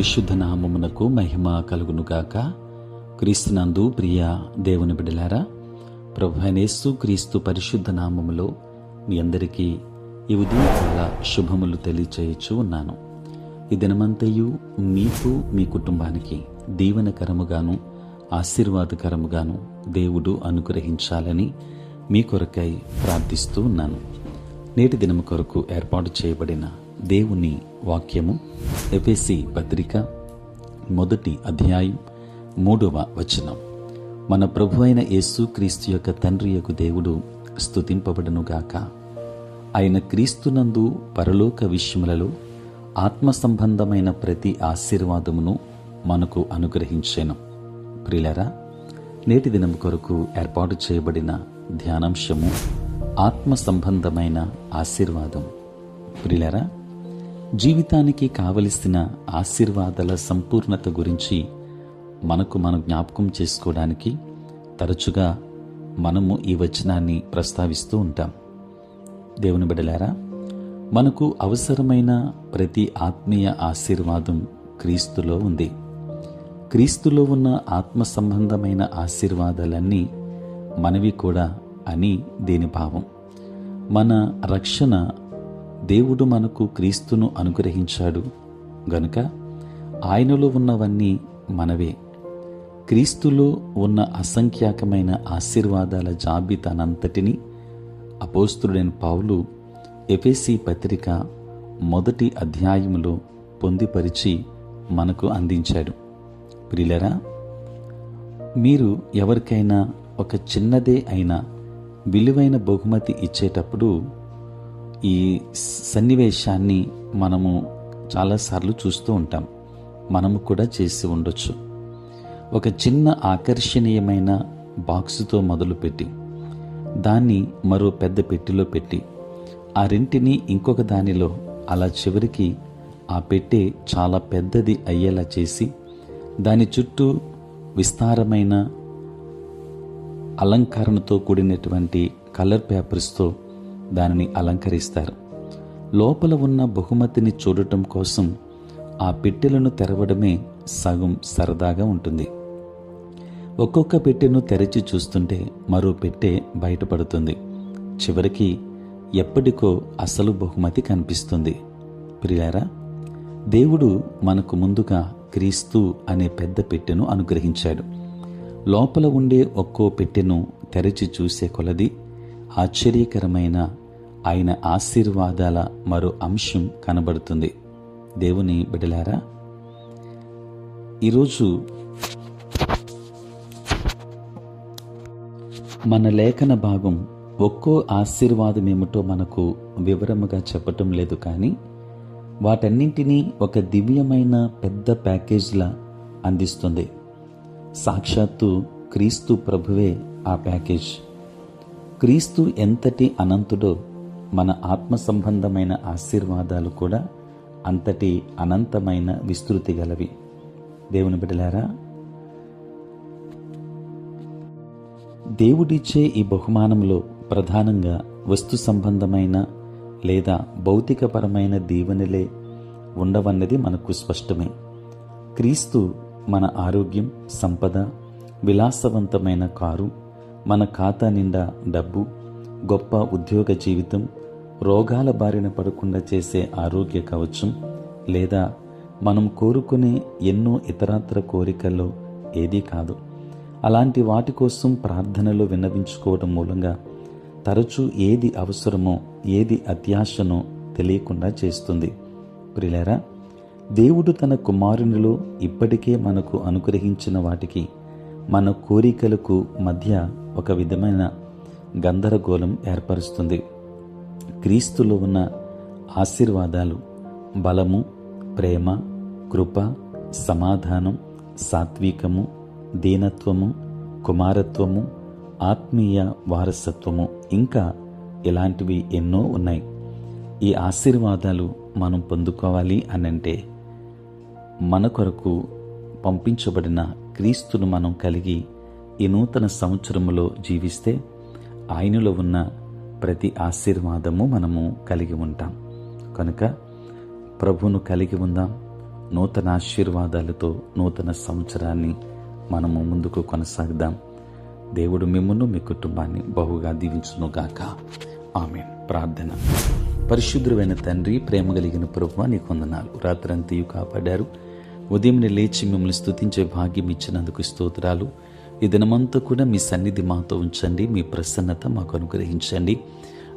పరిశుద్ధ నామమునకు మహిమ కలుగునుగాక. క్రీస్తునందు ప్రియ దేవుని బిడ్డలారా, ప్రభువైన యేసు క్రీస్తు పరిశుద్ధ నామములో మీ అందరికీ ఈ ఉదయకాల శుభములు తెలియచేయచ్చు ఉన్నాను. ఈ దినమంతయు మీకు మీ కుటుంబానికి దీవెనకరముగాను ఆశీర్వాదకరముగాను దేవుడు అనుగ్రహించాలని మీ కొరకై ప్రార్థిస్తూ ఉన్నాను. నేటి దినము కొరకు ఏర్పాటు చేయబడిన దేవుని వాక్యము ఎఫెసీ పత్రిక 1వ అధ్యాయం 3వ వచనం. మన ప్రభువైన యేసు క్రీస్తు యొక్క తండ్రి యొక్క దేవుడు స్తుతింపబడునుగాక. ఆయన క్రీస్తునందు పరలోక విషయములలో ఆత్మ సంబంధమైన ప్రతి ఆశీర్వాదమును మనకు అనుగ్రహించెను. ప్రియులారా, నేటి దినం కొరకు ఏర్పాటు చేయబడిన ధ్యానాంశము ఆత్మ సంబంధమైన ఆశీర్వాదం. ప్రియులారా, జీవితానికి కావలసిన ఆశీర్వాదాల సంపూర్ణత గురించి మనం జ్ఞాపకం చేసుకోవడానికి తరచుగా మనము ఈ వచనాన్ని ప్రస్తావిస్తూ ఉంటాం. దేవుని బిడ్డలారా, మనకు అవసరమైన ప్రతి ఆత్మీయ ఆశీర్వాదం క్రీస్తులో ఉంది. క్రీస్తులో ఉన్న ఆత్మ సంబంధమైన ఆశీర్వాదాలన్నీ మనవి కూడా అని దీని భావం. మన రక్షణ దేవుడు మనకు క్రీస్తును అనుగ్రహించాడు గనుక ఆయనలో ఉన్నవన్నీ మనవే. క్రీస్తులో ఉన్న అసంఖ్యాకమైన ఆశీర్వాదాల జాబితానంతటినీ అపోస్తలుడైన పౌలు ఎఫెసీ పత్రిక 1వ అధ్యాయములో పొందిపరిచి మనకు అందించాడు. ప్రియులారా, మీరు ఎవరికైనా ఒక చిన్నదే అయినా విలువైన బహుమతి ఇచ్చేటప్పుడు ఈ సన్నివేశాన్ని మనము చాలాసార్లు చూస్తూ ఉంటాం. మనము కూడా చేసి ఉండొచ్చు. ఒక చిన్న ఆకర్షణీయమైన బాక్సుతో మొదలుపెట్టి దాన్ని మరో పెద్ద పెట్టెలో పెట్టి ఆ రెంటిని ఇంకొక దానిలో అలా చివరికి ఆ పెట్టె చాలా పెద్దది అయ్యేలా చేసి దాని చుట్టూ విస్తారమైన అలంకరణతో కూడినటువంటి కలర్ పేపర్స్తో దానిని అలంకరిస్తారు. లోపల ఉన్న బహుమతిని చూడటం కోసం ఆ పెట్టెలను తెరవడమే సగం సరదాగా ఉంటుంది. ఒక్కొక్క పెట్టెను తెరిచి చూస్తుంటే మరో పెట్టె బయటపడుతుంది. చివరికి ఎప్పటికో అసలు బహుమతి కనిపిస్తుంది. ప్రియులారా, దేవుడు మనకు ముందుగా క్రీస్తు అనే పెద్ద పెట్టెను అనుగ్రహించాడు. లోపల ఉండే ఒక్కో పెట్టెను తెరిచి చూసే కొలది ఆశ్చర్యకరమైన ఆయన ఆశీర్వాదాల మరో అంశం కనబడుతుంది. దేవుని బిడ్డలారా, ఈరోజు మన లేఖన భాగం ఒక్కో ఆశీర్వాదం ఏమిటో మనకు వివరముగా చెప్పటం లేదు, కానీ వాటన్నింటినీ ఒక దివ్యమైన పెద్ద ప్యాకేజ్లా అందిస్తుంది. సాక్షాత్తు క్రీస్తు ప్రభువే ఆ ప్యాకేజ్. క్రీస్తు ఎంతటి అనంతుడో మన ఆత్మ సంబంధమైన ఆశీర్వాదాలు కూడా అంతటి అనంతమైన విస్తృతి గలవి. దేవుని బిడ్డలారా, దేవుడిచ్చే ఈ బహుమానంలో ప్రధానంగా వస్తు సంబంధమైన లేదా భౌతికపరమైన దీవెనలే ఉండవన్నది మనకు స్పష్టమే. క్రీస్తు మన ఆరోగ్యం, సంపద, విలాసవంతమైన కారు, మన ఖాతా నిండా డబ్బు, గొప్ప ఉద్యోగ జీవితం, రోగాల బారిన పడకుండా చేసే ఆరోగ్య కవచం, లేదా మనం కోరుకునే ఎన్నో ఇతరాత్ర కోరికల్లో ఏదీ కాదు. అలాంటి వాటి కోసం ప్రార్థనలు విన్నవించుకోవడం మూలంగా తరచూ ఏది అవసరమో ఏది అత్యాశనో తెలియకుండా చేస్తుంది. ప్రియులారా, దేవుడు తన కుమారునిలో ఇప్పటికే మనకు అనుగ్రహించిన వాటికి మన కోరికలకు మధ్య ఒక విధమైన గందరగోళం ఏర్పరుస్తుంది. క్రీస్తులో ఉన్న ఆశీర్వాదాలు బలము, ప్రేమ, కృప, సమాధానం, సాత్వికము, దీనత్వము, కుమారత్వము, ఆత్మీయ వారసత్వము, ఇంకా ఇలాంటివి ఎన్నో ఉన్నాయి. ఈ ఆశీర్వాదాలు మనం పొందుకోవాలి అనంటే మన కొరకు పంపించబడిన క్రీస్తును మనం కలిగి ఈ నూతన సంవత్సరములో జీవిస్తే ఆయనలో ఉన్న ప్రతి ఆశీర్వాదము మనము కలిగి ఉంటాం. కనుక ప్రభువును కలిగి ఉందాం, నూతన ఆశీర్వాదాలతో నూతన సంవత్సరాన్ని మనము ముందుకు కొనసాగుదాం. దేవుడు మిమ్మును మీ కుటుంబాన్ని బహుగా దీవించునుగాక. ఆమేన్. ప్రార్థన. పరిశుద్ధుడైన తండ్రి, ప్రేమ కలిగిన ప్రభువా, నీకు వందనాలు. రాత్రంతయు కాపాడారు. ఉదయం లేచి మిమ్మల్ని స్తుతించే భాగ్యం ఇచ్చినందుకు స్తోత్రాలు. ఈ దినమంతా కూడా మీ సన్నిధి మాతో ఉంచండి. మీ ప్రసన్నత మాకు అనుగ్రహించండి.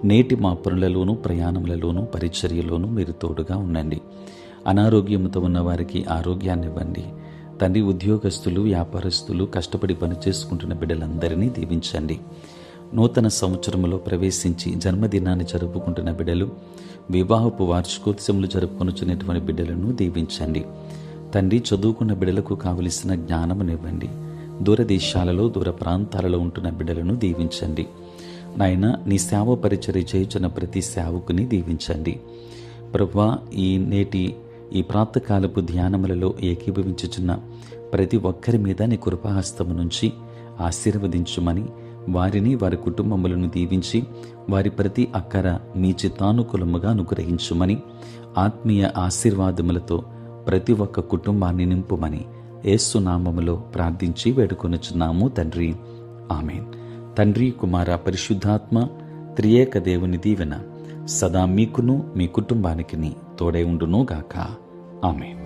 నేటి మా పనులలోనూ ప్రయాణములలోనూ పరిచర్యలోనూ మీరు తోడుగా ఉండండి. అనారోగ్యంతో ఉన్న వారికి ఆరోగ్యాన్ని ఇవ్వండి తండ్రి. ఉద్యోగస్తులు, వ్యాపారస్తులు, కష్టపడి పని చేసుకుంటున్న బిడ్డలందరినీ దీవించండి. నూతన సంవత్సరంలో ప్రవేశించి జన్మదినాన్ని జరుపుకుంటున్న బిడ్డలు, వివాహపు వార్షికోత్సవములు జరుపుకొనుచున్నటువంటి బిడ్డలను దీవించండి తండ్రి. చదువుకున్న బిడ్డలకు కావలసిన జ్ఞానమునివ్వండి. దూరదేశాలలో, దూర ప్రాంతాలలో ఉంటున్న బిడ్డలను దీవించండి నాయన. నీ సేవ పరిచర్య చేయుచున్న ప్రతి సేవకుని దీవించండి ప్రభువా. ఈ ప్రాతకాలపు ధ్యానములలో ఏకీభవించుచున్న ప్రతి ఒక్కరి మీద నీ కృపాహస్తము నుంచి ఆశీర్వదించుమని, వారిని, వారి కుటుంబములను దీవించి వారి ప్రతి అక్కర మీ చిత్తానుకూలముగా అనుగ్రహించుమని, ఆత్మీయ ఆశీర్వాదములతో ప్రతి ఒక్క కుటుంబాన్ని నింపుమని యేసు నామములో ప్రార్థించి వేడుకొనుచున్నాము తండ్రి. ఆమేన్. తండ్రి, కుమార, పరిశుద్ధాత్మ త్రియేక దేవుని దీవెన సదా మీకును మీ కుటుంబానికి తోడై ఉండును గాక. ఆమేన్.